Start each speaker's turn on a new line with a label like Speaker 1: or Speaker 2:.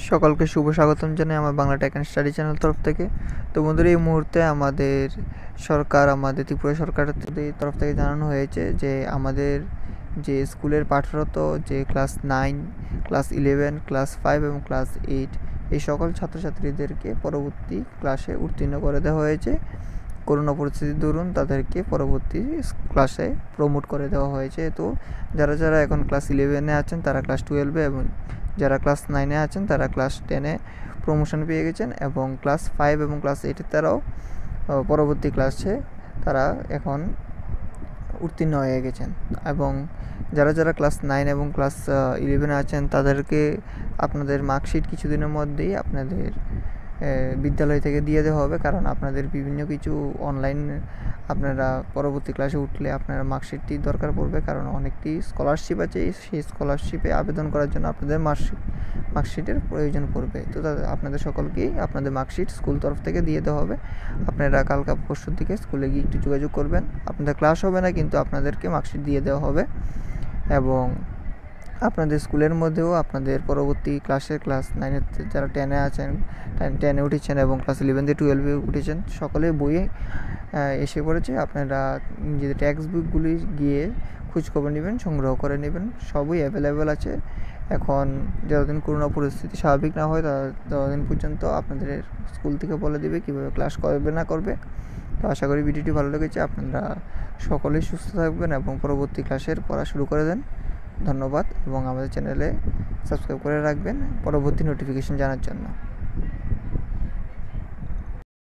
Speaker 1: সকলকে শুভ স্বাগতম জানাই আমার Bangla tech and study channel তরফ থেকে। তো বন্ধুরা, এই মুহূর্তে আমাদের ত্রিপুরা সরকারের তরফ থেকে জানানো হয়েছে যে আমাদের যে স্কুলের পাঠরত যে ক্লাস 9, ক্লাস 11, ক্লাস 5 এবং ক্লাস 8 এই সকল ছাত্রছাত্রীদেরকে পরবর্তী ক্লাসে উত্তীর্ণ করে দেওয়া হয়েছে। করোনা পরিস্থিতির দরুন তাদেরকে পরবর্তী ক্লাসে প্রমোট করে দেওয়া হয়েছে। তো যারা এখন ক্লাস 11-এ আছেন তারা ক্লাস 12-এ, এবং যারা ক্লাস 9-এ আছেন তারা ক্লাস 10-এ প্রমোশন পেয়ে গেছেন, এবং ক্লাস 5 এবং ক্লাস 8-এর তারাও পরবর্তী ক্লাসে তারা এখন উত্তীর্ণ হয়ে গেছেন। এবং যারা ক্লাস 9 এবং ক্লাস 11-এ আছেন তাদেরকে আপনাদের মার্কশিট কিছুদিনের মধ্যেই আপনাদের বিদ্যালয় থেকে দিয়ে দেওয়া হবে, কারণ আপনাদের বিভিন্ন কিছু অনলাইন আপনারা পরবর্তী ক্লাসে উঠলে আপনারা মার্কশিটটি দরকার পড়বে, কারণ অনেকটি স্কলারশিপ আছে, সেই স্কলারশিপে আবেদন করার জন্য আপনাদের মার্কশিটের প্রয়োজন পড়বে। তো আপনাদের সকলকেই আপনাদের মার্কশিট স্কুল তরফ থেকে দিয়ে দেওয়া হবে। আপনারা কালকা পরশুর দিকে স্কুলে গিয়ে একটু যোগাযোগ করবেন। আপনাদের ক্লাস হবে না, কিন্তু আপনাদেরকে মার্কশিট দিয়ে দেওয়া হবে। এবং আপনাদের স্কুলের মধ্যেও আপনাদের পরবর্তী ক্লাসের ক্লাস 9-এর যারা 10-এ আছেন, 10-এ উঠেছেন এবং ক্লাস 11-12-এ উঠেছেন, সকলের বইয়ে এসে পড়েছে। আপনারা নিজেদের টেক্সট বুকগুলি গিয়ে খোঁজখবর নেবেন, সংগ্রহ করে নেবেন, সবই অ্যাভেলেবেল আছে। এখন যতদিন করোনা পরিস্থিতি স্বাভাবিক না হয় ততদিন পর্যন্ত আপনাদের স্কুল থেকে বলে দেবে কীভাবে ক্লাস করবে না করবে। তো আশা করি ভিডিওটি ভালো লেগেছে। আপনারা সকলেই সুস্থ থাকবেন এবং পরবর্তী ক্লাসের পড়া শুরু করে দেন। ধন্যবাদ, এবং আমাদের চ্যানেলে সাবস্ক্রাইব করে রাখবেন পরবর্তী নোটিফিকেশন জানার জন্য।